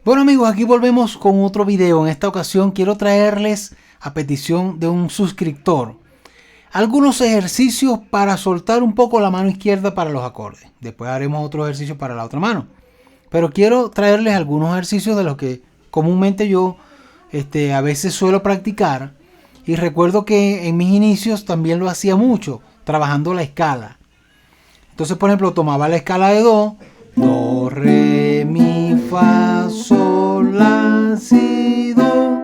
Bueno amigos, aquí volvemos con otro video. En esta ocasión quiero traerles, a petición de un suscriptor, algunos ejercicios para soltar un poco la mano izquierda para los acordes. Después haremos otro ejercicio para la otra mano. Pero quiero traerles algunos ejercicios de los que comúnmente yo a veces suelo practicar. Y recuerdo que en mis inicios también lo hacía mucho, trabajando la escala. Entonces, por ejemplo, tomaba la escala de do, do, re, mi, fa, sol, la, si, do.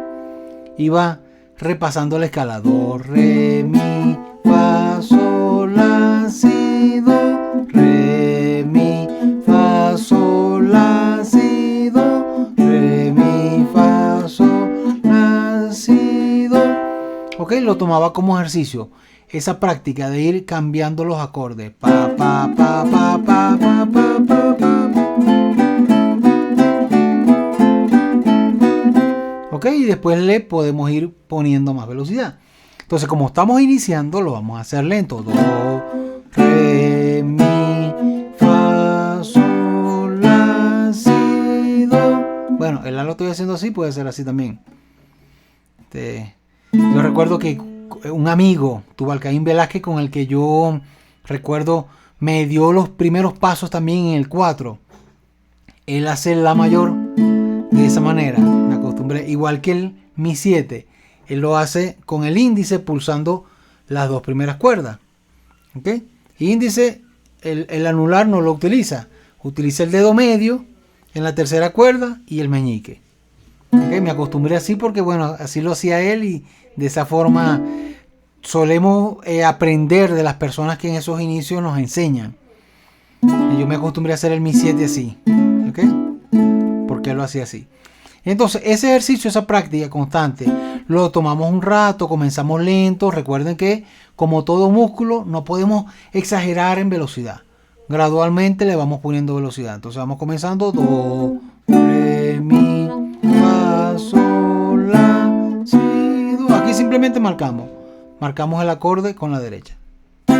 Iba repasando la escala, do, re, mi, fa, sol, la, si, do, re, mi, fa, sol, la, si, do, re, mi, fa, sol, la, si, do. Ok, lo tomaba como ejercicio. Esa práctica de ir cambiando los acordes. Pa, pa, pa, pa, pa, pa, pa, pa, pa. Ok, y después le podemos ir poniendo más velocidad. Entonces, como estamos iniciando, lo vamos a hacer lento. Do, re, mi, fa, sol, la, si, do. Bueno, el la lo estoy haciendo así, puede ser así también. Yo recuerdo que un amigo, Tubalcaín Velázquez, con el que yo recuerdo me dio los primeros pasos también en el 4. Él hace la mayor de esa manera, me acostumbré, igual que el mi 7. Él lo hace con el índice pulsando las dos primeras cuerdas. ¿Okay? Índice, el anular no lo utiliza el dedo medio en la tercera cuerda y el meñique. ¿Okay? Me acostumbré así porque bueno, así lo hacía él y de esa forma solemos aprender de las personas que en esos inicios nos enseñan. Y yo me acostumbré a hacer el mi 7 así. ¿Okay? Porque lo hacía así. Entonces ese ejercicio, esa práctica constante, lo tomamos un rato, comenzamos lento. Recuerden que como todo músculo no podemos exagerar en velocidad. Gradualmente le vamos poniendo velocidad. Entonces vamos comenzando do, re, mi, fa, sol, la, si, do. Aquí simplemente marcamos el acorde con la derecha. Mi,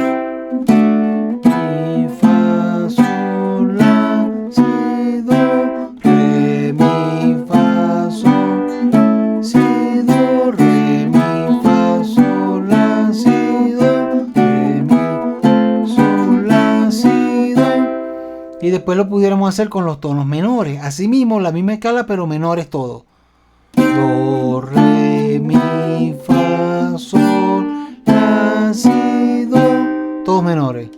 fa, sol, la, si, do, re, mi, fa, sol, si, do, re, mi, fa, sol, la, si, do, re, mi, sol, la, si, do. Y después lo pudiéramos hacer con los tonos menores. Así mismo, la misma escala, pero menores todos. Do, re, mi, fa, sol, la, si, do. Todos menores.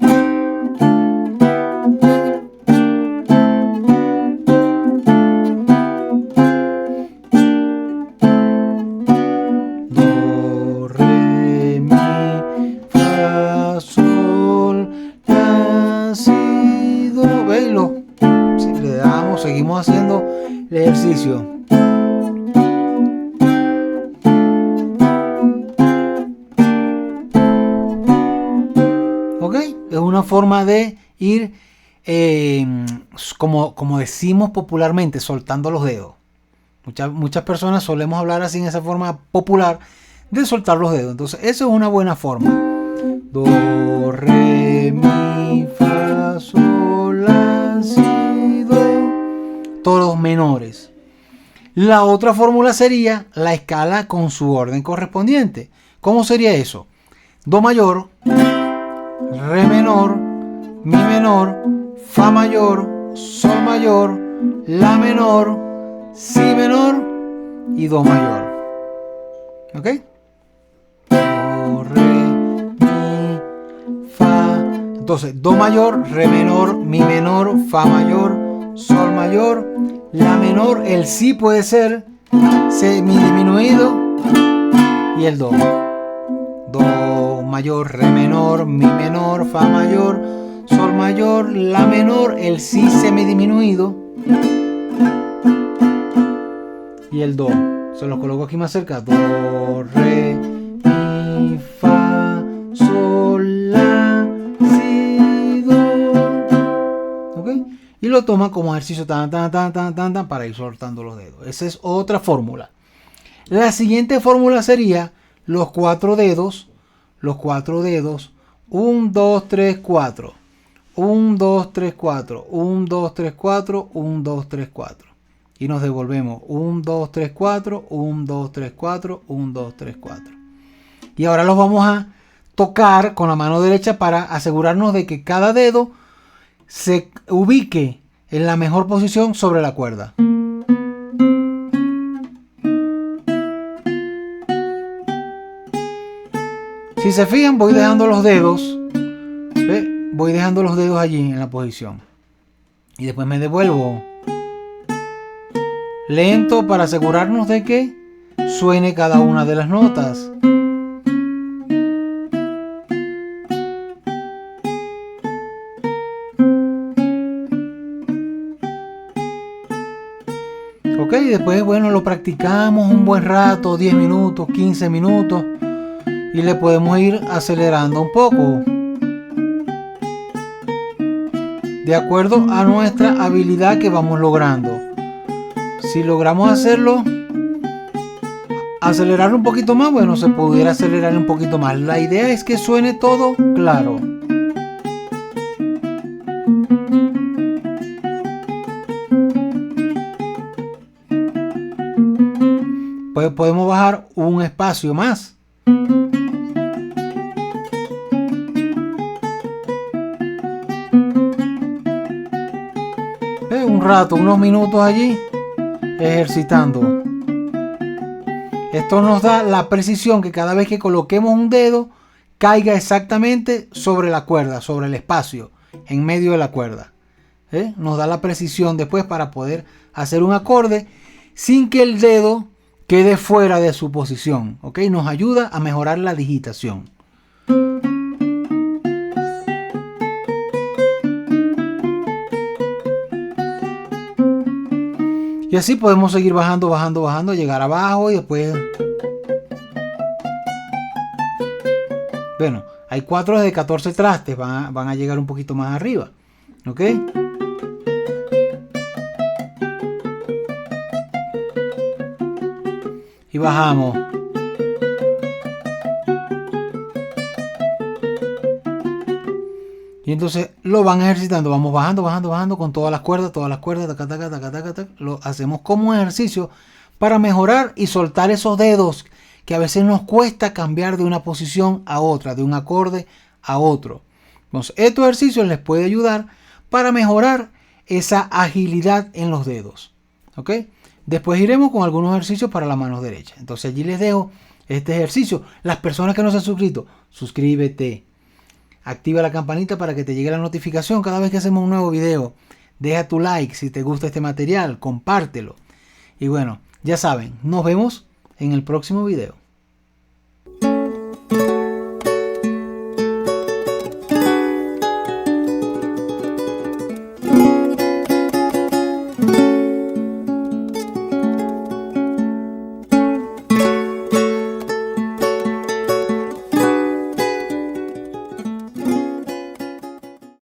Do, re, mi, fa, sol, la, si, do. Veislo. Si le damos, seguimos haciendo el ejercicio. Es una forma de ir, como decimos popularmente, soltando los dedos. Muchas personas solemos hablar así en esa forma popular de soltar los dedos. Entonces, eso es una buena forma. Do, re, mi, fa, sol, la, si, do. Todos menores. La otra fórmula sería la escala con su orden correspondiente. ¿Cómo sería eso? Do mayor, re menor, mi menor, fa mayor, sol mayor, la menor, si menor y do mayor. ¿Ok? Do, re, mi, fa. Entonces, do mayor, re menor, mi menor, fa mayor, sol mayor, la menor, el si puede ser semidisminuido y el do. Do mayor, re menor, mi menor, fa mayor, sol mayor, la menor, el si semidisminuido y el do. Se los coloco aquí más cerca. Do, re, mi, fa, sol, la, si, do. ¿Ok? Y lo toma como ejercicio tan, para ir soltando los dedos. Esa es otra fórmula. La siguiente fórmula sería los cuatro dedos. 1, 2, 3, 4. 1, 2, 3, 4. 1, 2, 3, 4. 1, 2, 3, 4. y nos devolvemos 1, 2, 3, 4, 1, 2, 3, 4, 1, 2, 3, 4. Y ahora los vamos a tocar con la mano derecha para asegurarnos de que cada dedo se ubique en la mejor posición sobre la cuerda. Si se fijan, voy dejando los dedos, ¿ve? Voy dejando los dedos allí en la posición. Y después me devuelvo lento para asegurarnos de que suene cada una de las notas. Ok, después, bueno, lo practicamos un buen rato, 10 minutos, 15 minutos. Y le podemos ir acelerando un poco, de acuerdo a nuestra habilidad que vamos logrando. Si logramos hacerlo, acelerar un poquito más, bueno, se pudiera acelerar un poquito más. La idea es que suene todo claro. Pues podemos bajar un espacio más. Un rato, unos minutos allí ejercitando. Esto nos da la precisión que cada vez que coloquemos un dedo caiga exactamente sobre la cuerda, sobre el espacio, en medio de la cuerda. Nos da la precisión después para poder hacer un acorde sin que el dedo quede fuera de su posición. ¿Ok? Nos ayuda a mejorar la digitación. Y así podemos seguir bajando, bajando, bajando, llegar abajo y después... Bueno, hay 4 de 14 trastes, van a llegar un poquito más arriba. ¿Ok? Y bajamos. Y entonces lo van ejercitando, vamos bajando, bajando, bajando con todas las cuerdas, taca, taca, taca, taca, taca. Lo hacemos como un ejercicio para mejorar y soltar esos dedos que a veces nos cuesta cambiar de una posición a otra, de un acorde a otro. Entonces, estos ejercicios les puede ayudar para mejorar esa agilidad en los dedos. ¿Ok? Después iremos con algunos ejercicios para la mano derecha. Entonces allí les dejo este ejercicio. Las personas que no se han suscrito, suscríbete. Activa la campanita para que te llegue la notificación cada vez que hacemos un nuevo video. Deja tu like si te gusta este material, compártelo. Y bueno, ya saben, nos vemos en el próximo video.